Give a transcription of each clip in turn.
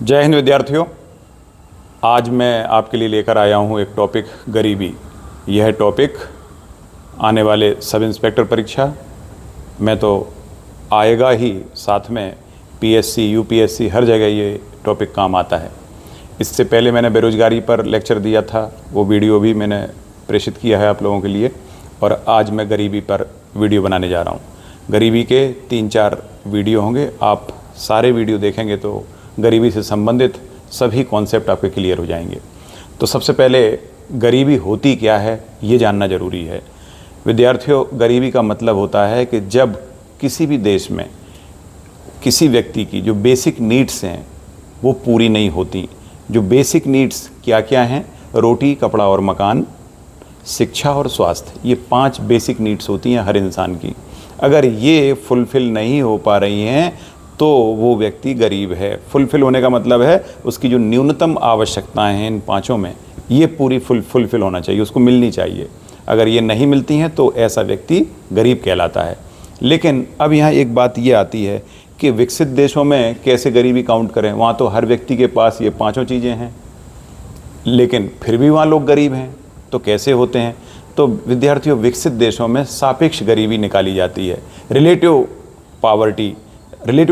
जय हिंद विद्यार्थियों। आज मैं आपके लिए लेकर आया हूं एक टॉपिक गरीबी। यह टॉपिक आने वाले सब इंस्पेक्टर परीक्षा में तो आएगा ही, साथ में पीएससी, यूपीएससी हर जगह ये टॉपिक काम आता है। इससे पहले मैंने बेरोजगारी पर लेक्चर दिया था, वो वीडियो भी मैंने प्रेषित किया है आप लोगों के लिए। और आज मैं गरीबी पर वीडियो बनाने जा रहा हूँ। गरीबी के 3-4 वीडियो होंगे, आप सारे वीडियो देखेंगे तो गरीबी से संबंधित सभी कॉन्सेप्ट आपके क्लियर हो जाएंगे। तो सबसे पहले गरीबी होती क्या है ये जानना ज़रूरी है। विद्यार्थियों, गरीबी का मतलब होता है कि जब किसी भी देश में किसी व्यक्ति की जो बेसिक नीड्स हैं वो पूरी नहीं होती। जो बेसिक नीड्स क्या क्या हैं? रोटी, कपड़ा और मकान, शिक्षा और स्वास्थ्य, ये 5 बेसिक नीड्स होती हैं हर इंसान की। अगर ये फुलफ़िल नहीं हो पा रही हैं तो वो व्यक्ति गरीब है। फुलफ़िल होने का मतलब है उसकी जो न्यूनतम आवश्यकताएं हैं इन 5 में, ये पूरी फुलफ़िल होना चाहिए, उसको मिलनी चाहिए। अगर ये नहीं मिलती हैं तो ऐसा व्यक्ति गरीब कहलाता है। लेकिन अब यहाँ एक बात ये आती है कि विकसित देशों में कैसे गरीबी काउंट करें? वहाँ तो हर व्यक्ति के पास ये 5 चीज़ें हैं, लेकिन फिर भी वहाँ लोग गरीब हैं। तो कैसे होते हैं? तो विद्यार्थियों, विकसित देशों में सापेक्ष गरीबी निकाली जाती है। रिलेटिव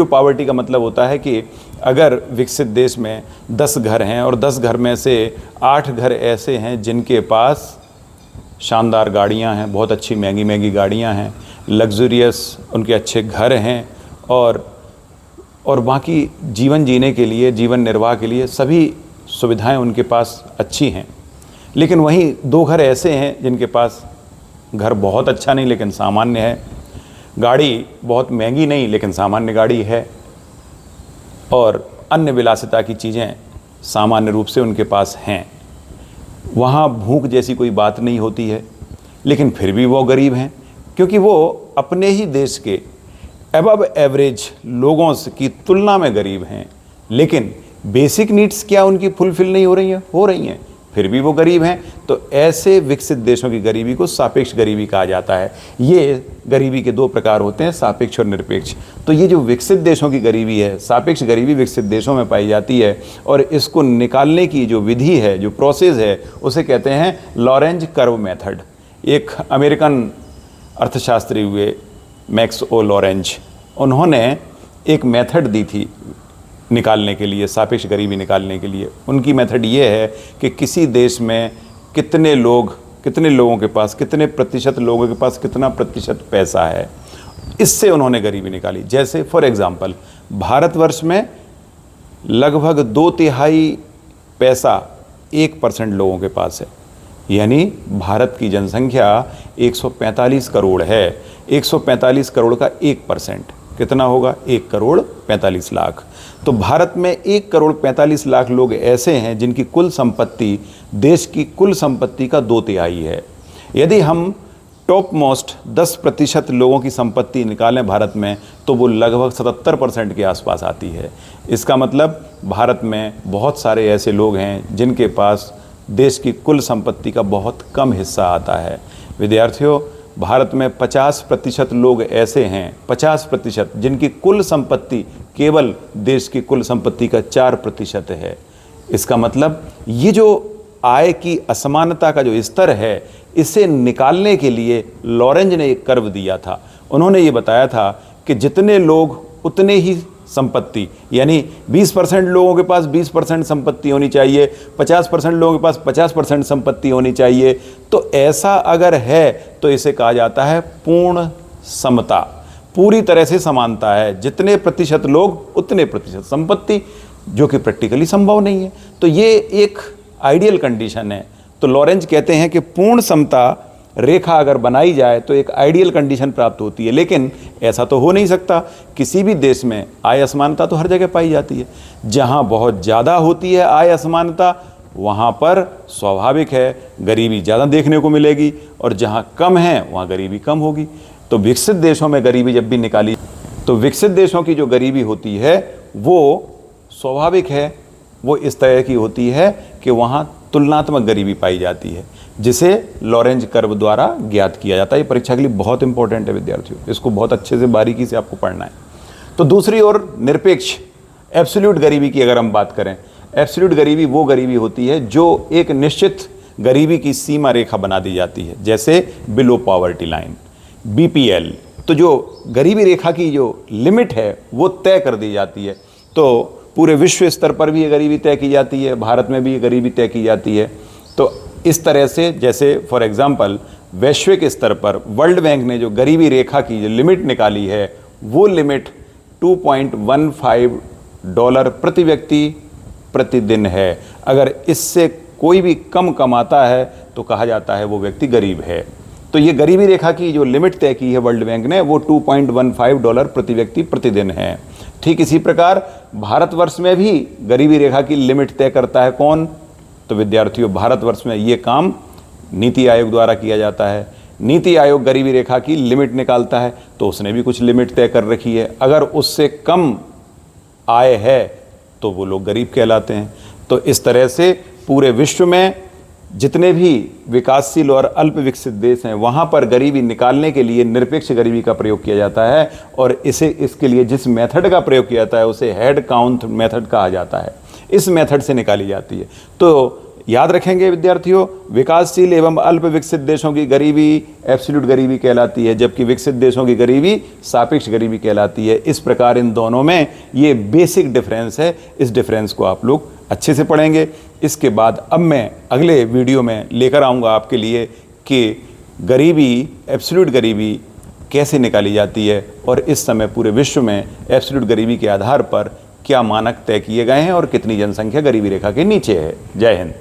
पावर्टी का मतलब होता है कि अगर विकसित देश में 10 घर हैं और 10 घर में से 8 घर ऐसे हैं जिनके पास शानदार गाड़ियां हैं, बहुत अच्छी महंगी महंगी गाड़ियां हैं, लग्जरियस उनके अच्छे घर हैं, और बाकी जीवन जीने के लिए, जीवन निर्वाह के लिए सभी सुविधाएं उनके पास अच्छी हैं। लेकिन वहीं 2 घर ऐसे हैं जिनके पास घर बहुत अच्छा नहीं लेकिन सामान्य है, गाड़ी बहुत महंगी नहीं लेकिन सामान्य गाड़ी है, और अन्य विलासिता की चीज़ें सामान्य रूप से उनके पास हैं। वहाँ भूख जैसी कोई बात नहीं होती है, लेकिन फिर भी वो गरीब हैं, क्योंकि वो अपने ही देश के अबव एवरेज लोगों की तुलना में गरीब हैं। लेकिन बेसिक नीड्स क्या उनकी फुलफ़िल नहीं हो रही हैं, फिर भी वो गरीब हैं। तो ऐसे विकसित देशों की गरीबी को सापेक्ष गरीबी कहा जाता है। ये गरीबी के 2 प्रकार होते हैं, सापेक्ष और निरपेक्ष। तो ये जो विकसित देशों की गरीबी है, सापेक्ष गरीबी विकसित देशों में पाई जाती है, और इसको निकालने की जो विधि है, जो प्रोसेस है, उसे कहते हैं लॉरेंज कर्व मेथड। एक अमेरिकन अर्थशास्त्री हुए मैक्स ओ लॉरेंज, उन्होंने एक मेथड दी थी निकालने के लिए, सापेक्ष गरीबी निकालने के लिए। उनकी मेथड ये है कि किसी देश में कितने लोगों के पास, कितने प्रतिशत लोगों के पास कितना प्रतिशत पैसा है, इससे उन्होंने गरीबी निकाली। जैसे फॉर एग्जांपल, भारतवर्ष में लगभग 2/3 पैसा 1% लोगों के पास है। यानी भारत की जनसंख्या 145 करोड़ है। 145 करोड़ का 1% कितना होगा? 1,45,00,000। तो भारत में 1,45,00,000 लोग ऐसे हैं जिनकी कुल संपत्ति देश की कुल संपत्ति का 2/3 है। यदि हम टॉप मोस्ट 10% लोगों की संपत्ति निकालें भारत में, तो वो लगभग 77% के आसपास आती है। इसका मतलब भारत में बहुत सारे ऐसे लोग हैं जिनके पास देश की कुल संपत्ति का बहुत कम हिस्सा आता है। विद्यार्थियों, भारत में 50% लोग ऐसे हैं, 50%, जिनकी कुल संपत्ति केवल देश की कुल संपत्ति का 4% है। इसका मतलब ये जो आय की असमानता का जो स्तर है, इसे निकालने के लिए लॉरेंज ने एक कर्व दिया था। उन्होंने ये बताया था कि जितने लोग उतने ही संपत्ति, यानी 20% लोगों के पास 20% संपत्ति होनी चाहिए, 50% लोगों के पास 50% संपत्ति होनी चाहिए। तो ऐसा अगर है तो इसे कहा जाता है पूर्ण समता, पूरी तरह से समानता है। जितने प्रतिशत लोग उतने प्रतिशत संपत्ति, जो कि प्रैक्टिकली संभव नहीं है। तो ये एक आइडियल कंडीशन है। तो लॉरेंज कहते हैं कि पूर्ण समता रेखा अगर बनाई जाए तो एक आइडियल कंडीशन प्राप्त होती है। लेकिन ऐसा तो हो नहीं सकता। किसी भी देश में आय असमानता तो हर जगह पाई जाती है। जहाँ बहुत ज़्यादा होती है आय असमानता, वहाँ पर स्वाभाविक है गरीबी ज़्यादा देखने को मिलेगी, और जहाँ कम है वहाँ गरीबी कम होगी। तो विकसित देशों में गरीबी जब भी निकाली, तो विकसित देशों की जो गरीबी होती है वो स्वाभाविक है, वो इस तरह की होती है कि वहाँ तुलनात्मक गरीबी पाई जाती है, जिसे लॉरेंज कर्व द्वारा ज्ञात किया जाता है। ये परीक्षा के लिए बहुत इंपॉर्टेंट है विद्यार्थियों, इसको बहुत अच्छे से बारीकी से आपको पढ़ना है। तो दूसरी ओर निरपेक्ष एब्सोल्यूट गरीबी की अगर हम बात करें, एब्सोल्यूट गरीबी वो गरीबी होती है जो एक निश्चित गरीबी की सीमा रेखा बना दी जाती है, जैसे बिलो पॉवर्टी लाइन, बीपीएल। तो जो गरीबी रेखा की जो लिमिट है वो तय कर दी जाती है। तो पूरे विश्व स्तर पर भी ये गरीबी तय की जाती है, भारत में भी ये गरीबी तय की जाती है। तो इस तरह से जैसे फॉर एग्जांपल वैश्विक स्तर पर वर्ल्ड बैंक ने जो गरीबी रेखा की जो लिमिट निकाली है वो लिमिट $2.15 प्रति व्यक्ति प्रतिदिन है। अगर इससे कोई भी कम कमाता है तो कहा जाता है वो व्यक्ति गरीब है। तो ये गरीबी रेखा की जो लिमिट तय की है वर्ल्ड बैंक ने वो $2.15 प्रति व्यक्ति प्रतिदिन है। ठीक इसी प्रकार भारतवर्ष में भी गरीबी रेखा की लिमिट तय करता है कौन? तो विद्यार्थियों, भारतवर्ष में ये काम नीति आयोग द्वारा किया जाता है। नीति आयोग गरीबी रेखा की लिमिट निकालता है तो उसने भी कुछ लिमिट तय कर रखी है। अगर उससे कम आय है तो वो लोग गरीब कहलाते हैं। तो इस तरह से पूरे विश्व में जितने भी विकासशील और अल्प विकसित देश हैं वहाँ पर गरीबी निकालने के लिए निरपेक्ष गरीबी का प्रयोग किया जाता है, और इसके लिए जिस मेथड का प्रयोग किया जाता है उसे हेड काउंट मेथड कहा जाता है। इस मेथड से निकाली जाती है। तो याद रखेंगे विद्यार्थियों, विकासशील एवं अल्प विकसित देशों की गरीबी एब्सोल्यूट गरीबी कहलाती है, जबकि विकसित देशों की गरीबी सापेक्ष गरीबी कहलाती है। इस प्रकार इन दोनों में ये बेसिक डिफरेंस है। इस डिफरेंस को आप लोग अच्छे से पढ़ेंगे। इसके बाद अब मैं अगले वीडियो में लेकर आऊँगा आपके लिए कि गरीबी एब्सोल्यूट गरीबी कैसे निकाली जाती है और इस समय पूरे विश्व में एब्सोल्यूट गरीबी के आधार पर क्या मानक तय किए गए हैं और कितनी जनसंख्या गरीबी रेखा के नीचे है। जय हिंद।